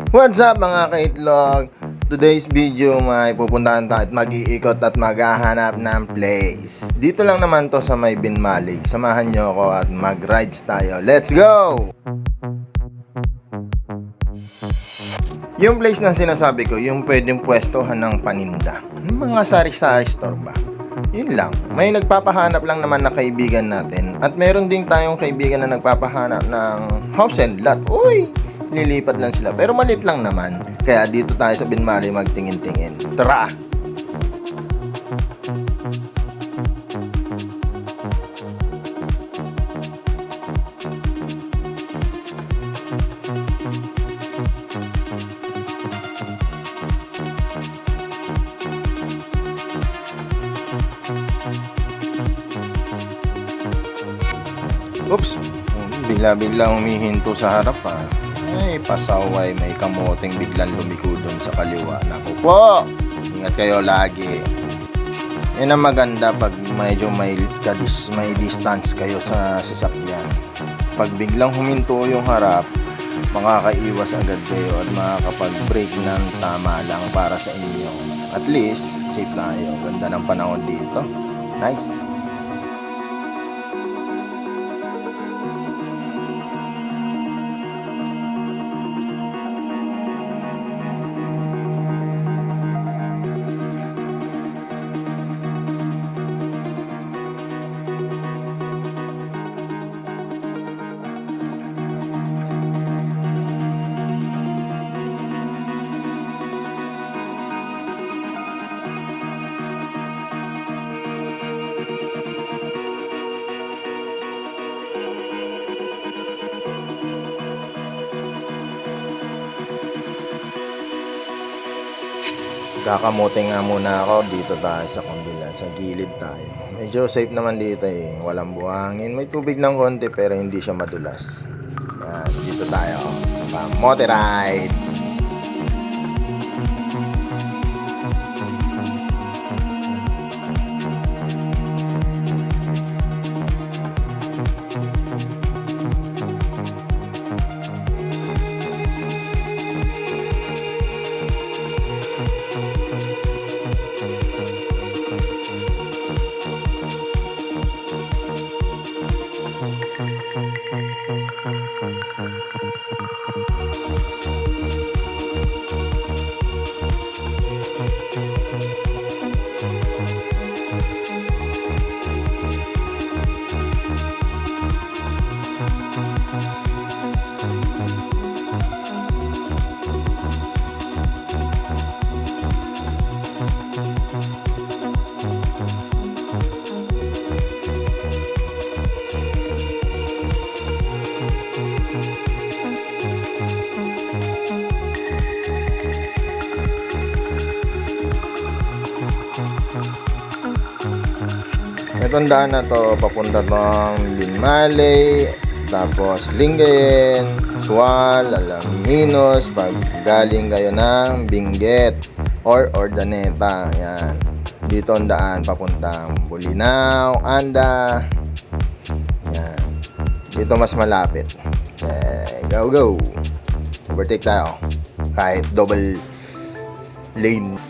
What's up mga kaitlog? Today's video may pupuntahan tayo at mag-iikot at maghahanap ng place. Dito lang naman to sa may Binmaley. Samahan nyo ako at mag-rides tayo. Let's go! Yung place na sinasabi ko, yung pwedeng pwestohan ng paninda. Mga sari-sari store ba? Yun lang. May nagpapahanap lang naman na kaibigan natin. At meron din tayong kaibigan na nagpapahanap ng house and lot. Uy! Nilipat lang sila. Pero malit lang naman. Kaya dito tayo sa Binmaley magtingin-tingin. Tara! Oops! Bigla-bigla humihinto sa harap ah. Ay, pasaway, may kamoting biglang lumiko doon sa kaliwa. Naku po! Ingat kayo lagi. Yan ang maganda pag medyo may distance kayo sa sasakyan. Pag biglang huminto yung harap, makakaiwas agad kayo at makakapag-brake ng tama lang para sa inyo. At least, safe tayo. Ganda ng panahon dito. Nice! Kakamote nga muna ako. Dito tayo sa kumbilan, sa gilid tayo. Medyo safe naman dito eh. Walang buhangin. May tubig ng konti pero hindi siya madulas. Yan, dito tayo. Kamote ride! Itong daan na to papunta ng Binmaley, tapos Lingayen, Sual, Alaminos, pag galing kayo ng Benguet or Ordaneta. Yan. Dito ang daan papuntang Bolinao, Anda. Yan. Dito mas malapit. Go go. Overtake tayo. Kahit double lane.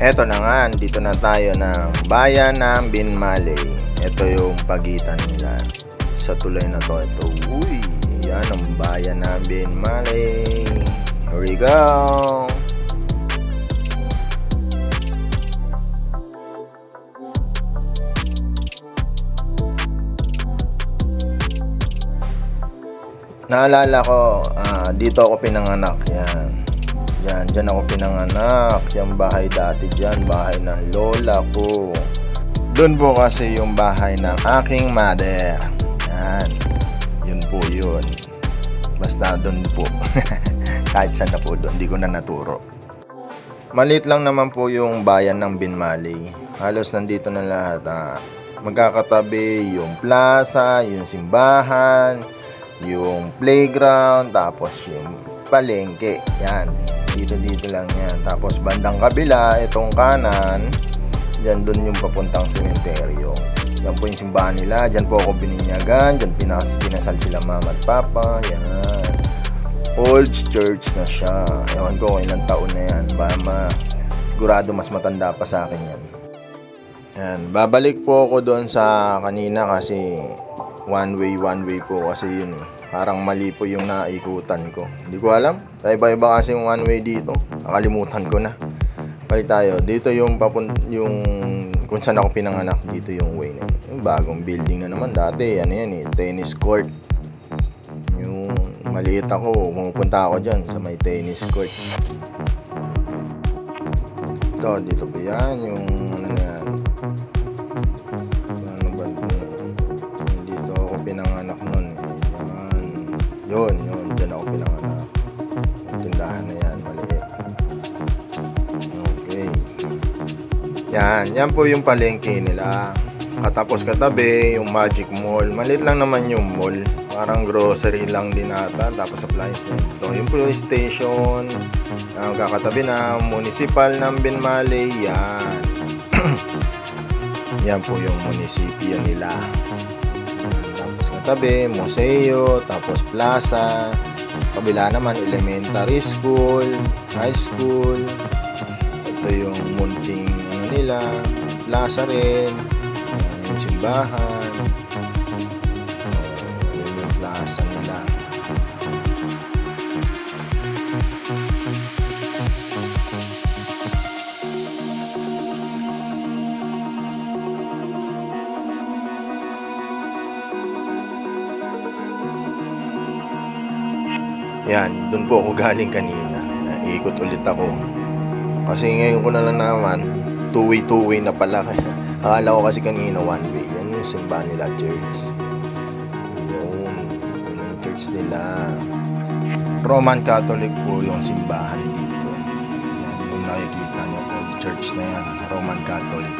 Eto na nga, dito na tayo ng bayan ng Binmaley. Ito yung pagitan nila sa tulay na to. Ito, uy, yan ang bayan ng Binmaley. Here we go. Naalala ko, dito ako pinanganak. Yan. Diyan ako pinanganak. Yung bahay dati dyan, bahay ng lola ko. Doon po kasi yung bahay ng aking mother. Yan. Yun po yun. Basta doon po. Kahit saan na po doon, di ko na naturo. Maliit lang naman po yung bayan ng Binmaley. Halos nandito na lahat. Magkakatabi yung plaza, yung simbahan, yung playground, tapos yung palengke. Yan. Dito lang yan. Tapos bandang kabila, itong kanan, dyan doon yung papuntang sementeryo. Yan po yung simbahan nila. Dyan po ako bininyagan. Dyan pinasal sila mama at papa. Yan. Old church na siya. Ewan ko kung ilang taon na yan. Sigurado mas matanda pa sa akin yan. Yan. Babalik po ako doon sa kanina kasi one way po kasi yun eh. Parang mali po yung naikutan ko. Hindi ko alam. Iba-iba kasi yung one way dito. Nakalimutan ko na. Balik tayo. Dito yung kung saan ako pinanganak, dito yung way na yun. Yung bagong building na naman. Dati, ano yan eh, tennis court. Yung maliit ako, pumupunta ako dyan sa may tennis court. Ito, dito po yan. Yung ano na yan. Ano ba? Dito ako pinanganak nun eh. Yun, dyan ako pinanganak. Yung tindahan na yan, maliit. Okay. Yan po yung palengke nila. Katapos katabi, yung Magic Mall. Maliit lang naman yung mall. Parang grocery lang din ata. Tapos appliance na ito. Yung police station. Kakatabi na, municipal ng Binmaley. Yan. Yan po yung munisipyo nila. Tabi, museo, tapos plaza, kabila naman elementary school, high school. Ito yung munting ano nila, plaza rin. Yan yung simbahan. Yan yung plaza nila. Yan, doon po ako galing kanina. Ikot ulit ako. Kasi ngayon ko na lang naman, two-way na pala. Akala ko kasi kanina one way. Yan yung simbahan nila, church. Yun yung church nila. Roman Catholic po yung simbahan dito. Yan yung nakikita nyo, old church na yan. Roman Catholic.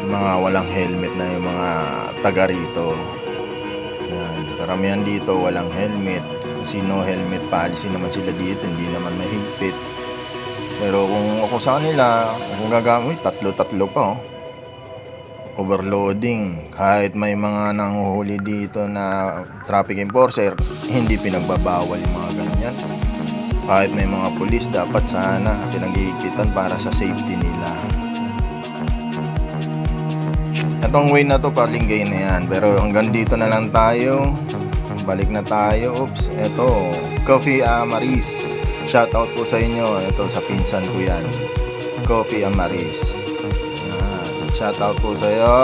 Mga walang helmet na yung mga taga rito. Karamihan dito walang helmet. Kasi no helmet policy naman sila dito. Hindi naman mahigpit. Pero kung ako sa kanila, kung gagamit, tatlo pa. Overloading. Kahit may mga nanguhuli dito na traffic enforcer, hindi pinagbabawal yung mga ganyan. Kahit may mga pulis, dapat sana pinag-iigpitan para sa safety nila. Itong way na to, palinggay na yan. Pero hanggang dito na lang tayo. Balik na tayo. Oops, eto. Coffee Amaris. Shoutout po sa inyo. Ito, sa pinsan ko yan. Coffee Amaris. Shoutout po sa iyo.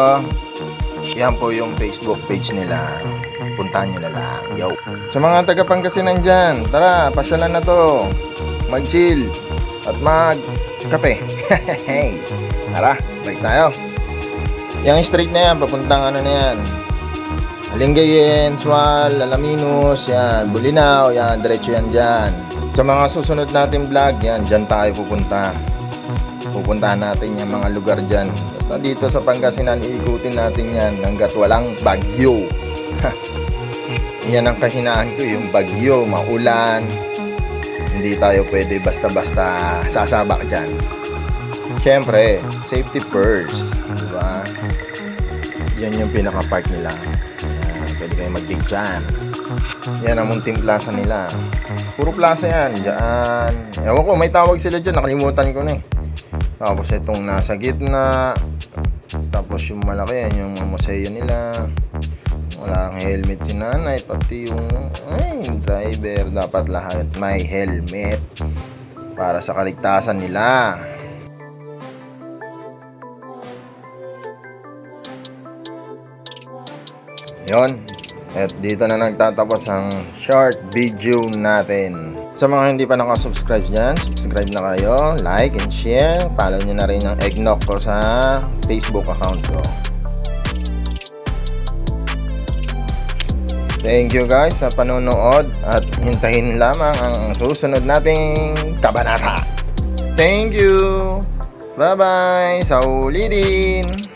Yan po yung Facebook page nila. Puntahan nyo na lang. Yo. Sa mga taga Pangasinan dyan, tara, pasyalan na to. Mag-chill. At mag-kape. Hey. Tara, balik tayo. Yung street na yan, papuntang ano na yan. Alingayen, Sual, Alaminos, yan, Bulinaw, yan, diretso yan dyan. Sa mga susunod natin vlog, yan, dyan tayo pupunta. Pupuntahan natin yung mga lugar dyan. Basta dito sa Pangasinan, iikutin natin yan hanggat walang bagyo. Yan ang kahinaan ko, yung bagyo, maulan. Hindi tayo pwede basta-basta sasabak dyan. Siyempre, safety first. Diba? Yan yung pinaka-park nila. Pwede kayo mag-dig dyan. Yan ang munting plaza nila. Puro plaza yan. Diyan. Ewan ko, may tawag sila dyan. Nakalimutan ko na eh. Tapos itong nasa gitna. Tapos yung malaki yan, yung museo nila. Wala kang helmet si nanay. Pati yung driver. Dapat lahat may helmet. Para sa kaligtasan nila. Yon. At dito na nagtatapos ang short video natin. Sa mga hindi pa nakasubscribe dyan, subscribe na kayo, like and share. Follow nyo na rin ang Eggnog ko sa Facebook account ko. Thank you guys sa panonood at hintayin lamang ang susunod nating kabanata. Thank you! Bye-bye! Sa ulitin!